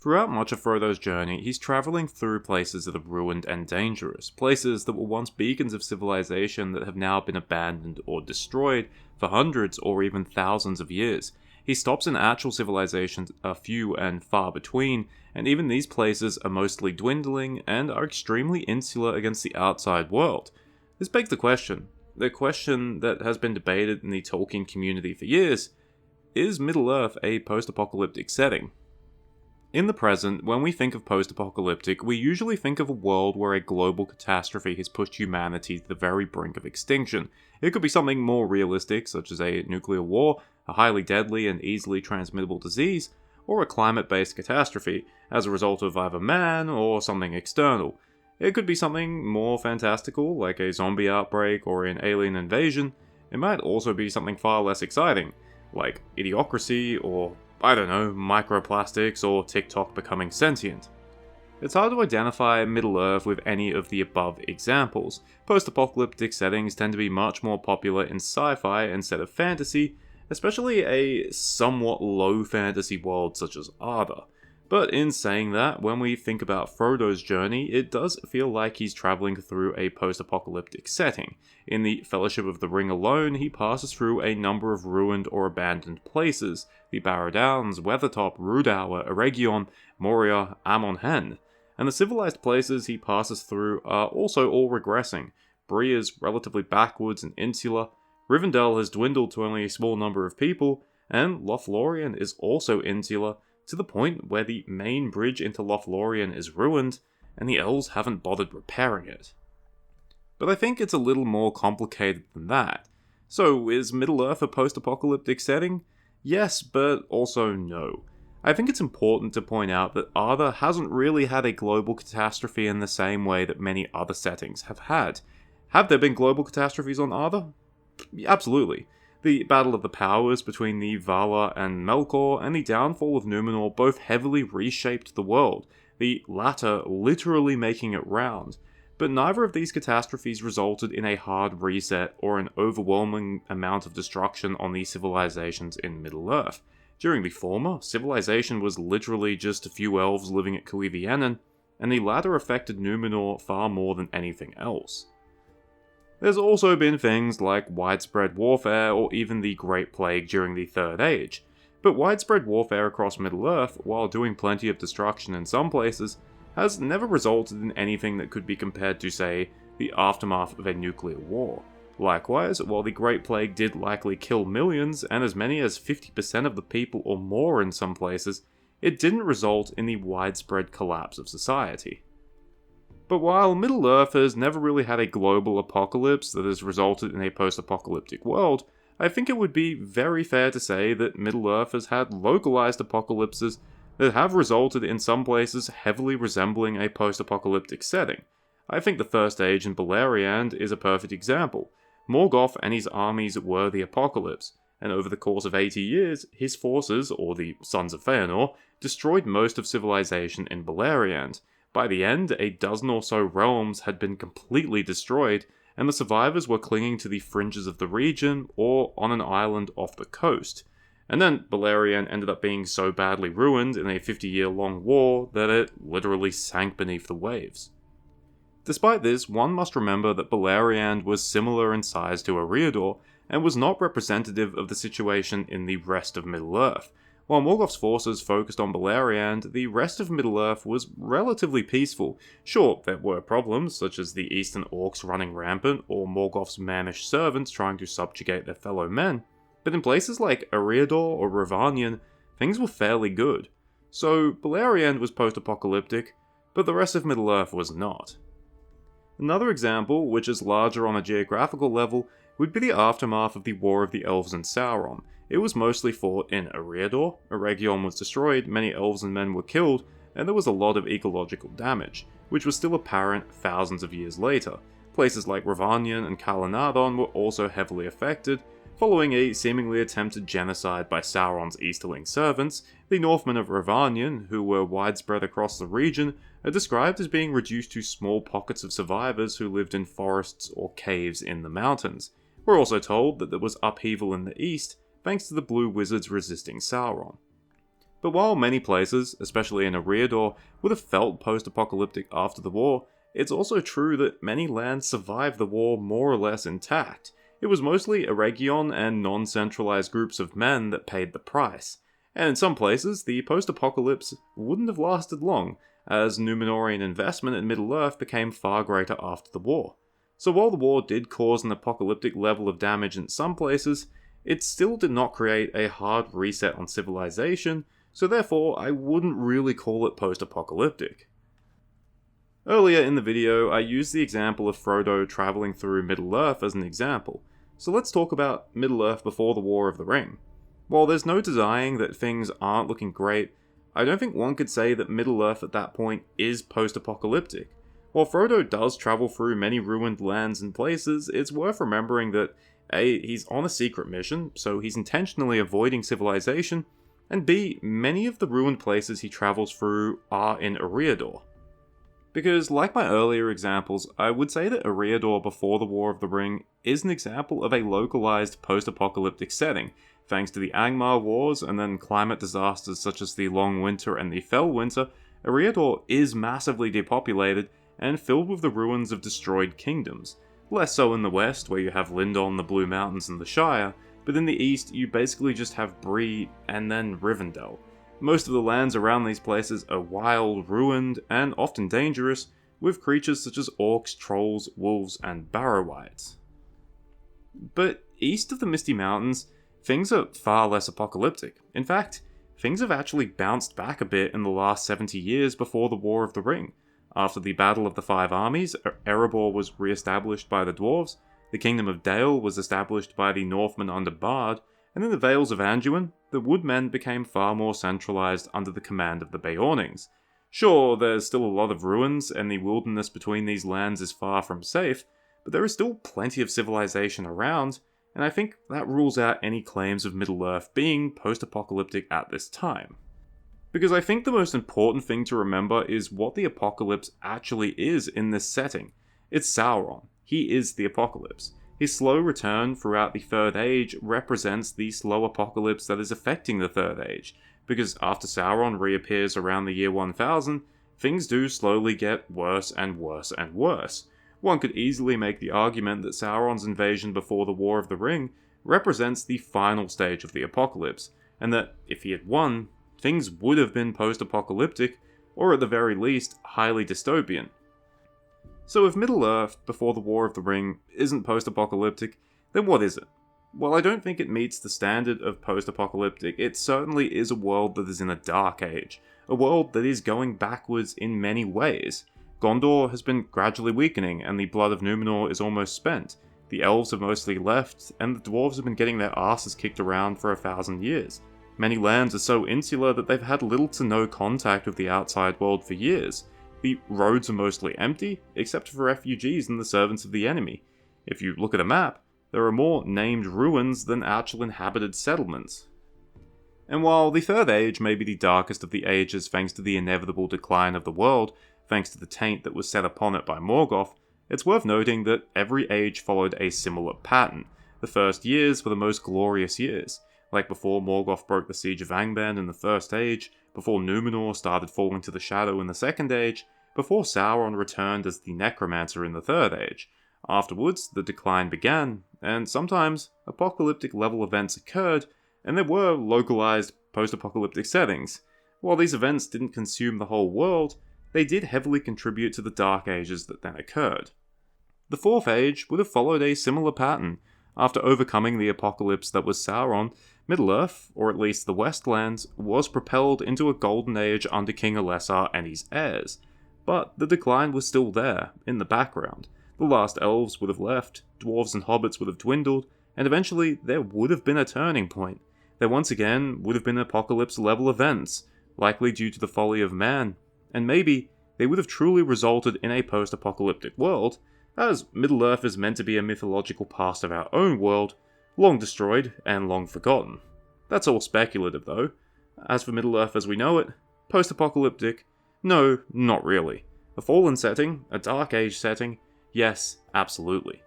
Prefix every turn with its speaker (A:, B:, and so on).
A: Throughout much of Frodo's journey, he's travelling through places that are ruined and dangerous, places that were once beacons of civilization that have now been abandoned or destroyed for hundreds or even thousands of years. He stops in actual civilizations are few and far between, and even these places are mostly dwindling and are extremely insular against the outside world. This begs the question that has been debated in the Tolkien community for years: is Middle-earth a post-apocalyptic setting? In the present, when we think of post-apocalyptic, we usually think of a world where a global catastrophe has pushed humanity to the very brink of extinction. It could be something more realistic, such as a nuclear war, a highly deadly and easily transmittable disease, or a climate-based catastrophe as a result of either man or something external. It could be something more fantastical, like a zombie outbreak or an alien invasion. It might also be something far less exciting, like idiocracy or, I don't know, microplastics or TikTok becoming sentient. It's hard to identify Middle-earth with any of the above examples. Post-apocalyptic settings tend to be much more popular in sci-fi instead of fantasy, especially a somewhat low fantasy world such as Arda. But in saying that, when we think about Frodo's journey, it does feel like he's travelling through a post-apocalyptic setting. In the Fellowship of the Ring alone, he passes through a number of ruined or abandoned places: the Barrow Downs, Weathertop, Rhudaur, Eregion, Moria, Amon Hen. And the civilized places he passes through are also all regressing. Bree is relatively backwards and insular, Rivendell has dwindled to only a small number of people, and Lothlorien is also insular, to the point where the main bridge into Lothlorien is ruined, and the elves haven't bothered repairing it. But I think it's a little more complicated than that. So, is Middle-earth a post-apocalyptic setting? Yes, but also no. I think it's important to point out that Arda hasn't really had a global catastrophe in the same way that many other settings have had. Have there been global catastrophes on Arda? Absolutely. The Battle of the Powers between the Valar and Melkor and the downfall of Numenor both heavily reshaped the world, the latter literally making it round. But neither of these catastrophes resulted in a hard reset or an overwhelming amount of destruction on the civilizations in Middle-earth. During the former, civilization was literally just a few elves living at Cuiviénen, and the latter affected Numenor far more than anything else. There's also been things like widespread warfare or even the Great Plague during the Third Age, but widespread warfare across Middle-earth, while doing plenty of destruction in some places, has never resulted in anything that could be compared to, say, the aftermath of a nuclear war. Likewise, while the Great Plague did likely kill millions, and as many as 50% of the people or more in some places, it didn't result in the widespread collapse of society. But while Middle-earth has never really had a global apocalypse that has resulted in a post-apocalyptic world, I think it would be very fair to say that Middle-earth has had localized apocalypses that have resulted in some places heavily resembling a post-apocalyptic setting. I think the First Age in Beleriand is a perfect example. Morgoth and his armies were the apocalypse, and over the course of 80 years, his forces, or the Sons of Feanor, destroyed most of civilization in Beleriand. By the end, a dozen or so realms had been completely destroyed, and the survivors were clinging to the fringes of the region or on an island off the coast. And then Beleriand ended up being so badly ruined in a 50-year-long war that it literally sank beneath the waves. Despite this, one must remember that Beleriand was similar in size to Eriador, and was not representative of the situation in the rest of Middle-earth. While Morgoth's forces focused on Beleriand, the rest of Middle-earth was relatively peaceful. Sure, there were problems, such as the Eastern Orcs running rampant, or Morgoth's mannish servants trying to subjugate their fellow men, but in places like Eriador or Rhovanion, things were fairly good. So, Beleriand was post-apocalyptic, but the rest of Middle-earth was not. Another example, which is larger on a geographical level, would be the aftermath of the War of the Elves and Sauron. It was mostly fought in Eriador, Eregion was destroyed, many elves and men were killed, and there was a lot of ecological damage, which was still apparent thousands of years later. Places like Rhovanion and Calenadon were also heavily affected. Following a seemingly attempted genocide by Sauron's Easterling servants, the Northmen of Rhovanion, who were widespread across the region, are described as being reduced to small pockets of survivors who lived in forests or caves in the mountains. We're also told that there was upheaval in the east, thanks to the Blue Wizards resisting Sauron. But while many places, especially in Eriador, would have felt post-apocalyptic after the war, it's also true that many lands survived the war more or less intact. It was mostly a region and non-centralized groups of men that paid the price. And in some places, the post-apocalypse wouldn't have lasted long, as Númenórean investment in Middle-earth became far greater after the war. So while the war did cause an apocalyptic level of damage in some places, it still did not create a hard reset on civilization, so therefore I wouldn't really call it post-apocalyptic. Earlier in the video, I used the example of Frodo travelling through Middle-earth as an example, so let's talk about Middle-earth before the War of the Ring. While there's no denying that things aren't looking great, I don't think one could say that Middle-earth at that point is post-apocalyptic. While Frodo does travel through many ruined lands and places, it's worth remembering that A, he's on a secret mission, so he's intentionally avoiding civilization, and B, many of the ruined places he travels through are in Eriador. Because, like my earlier examples, I would say that Eriador before the War of the Ring is an example of a localized post-apocalyptic setting, thanks to the Angmar Wars and then climate disasters such as the Long Winter and the Fell Winter. Eriador is massively depopulated and filled with the ruins of destroyed kingdoms. Less so in the west, where you have Lindon, the Blue Mountains, and the Shire, but in the east you basically just have Bree and then Rivendell. Most of the lands around these places are wild, ruined, and often dangerous, with creatures such as orcs, trolls, wolves, and barrow-wights. But east of the Misty Mountains, things are far less apocalyptic. In fact, things have actually bounced back a bit in the last 70 years before the War of the Ring. After the Battle of the Five Armies, Erebor was re-established by the dwarves, the Kingdom of Dale was established by the Northmen under Bard, and in the Vales of Anduin, the Woodmen became far more centralized under the command of the Beornings. Sure, there's still a lot of ruins, and the wilderness between these lands is far from safe, but there is still plenty of civilization around, and I think that rules out any claims of Middle-earth being post-apocalyptic at this time. Because I think the most important thing to remember is what the apocalypse actually is in this setting. It's Sauron. He is the apocalypse. His slow return throughout the Third Age represents the slow apocalypse that is affecting the Third Age, because after Sauron reappears around the year 1000, things do slowly get worse and worse and worse. One could easily make the argument that Sauron's invasion before the War of the Ring represents the final stage of the apocalypse, and that if he had won, things would have been post-apocalyptic, or at the very least, highly dystopian. So if Middle-earth before the War of the Ring isn't post-apocalyptic, then what is it? While I don't think it meets the standard of post-apocalyptic, it certainly is a world that is in a dark age, a world that is going backwards in many ways. Gondor has been gradually weakening, and the blood of Númenor is almost spent. The elves have mostly left, and the dwarves have been getting their asses kicked around for 1,000 years. Many lands are so insular that they've had little to no contact with the outside world for years. The roads are mostly empty, except for refugees and the servants of the enemy. If you look at a map, there are more named ruins than actual inhabited settlements. And while the Third Age may be the darkest of the ages thanks to the inevitable decline of the world, thanks to the taint that was set upon it by Morgoth, it's worth noting that every age followed a similar pattern. The first years were the most glorious years. Like before Morgoth broke the siege of Angband in the First Age, before Númenor started falling to the shadow in the Second Age, before Sauron returned as the Necromancer in the Third Age. Afterwards, the decline began, and sometimes apocalyptic level events occurred, and there were localized post-apocalyptic settings. While these events didn't consume the whole world, they did heavily contribute to the Dark Ages that then occurred. The Fourth Age would have followed a similar pattern. After overcoming the apocalypse that was Sauron, Middle-earth, or at least the Westlands, was propelled into a golden age under King Elessar and his heirs. But the decline was still there, in the background. The last elves would have left, dwarves and hobbits would have dwindled, and eventually there would have been a turning point. There once again would have been apocalypse-level events, likely due to the folly of man, and maybe they would have truly resulted in a post-apocalyptic world, as Middle-earth is meant to be a mythological past of our own world, long destroyed and long forgotten. That's all speculative though. As for Middle-earth as we know it, post-apocalyptic? No, not really. A fallen setting, a Dark Age setting? Yes, absolutely.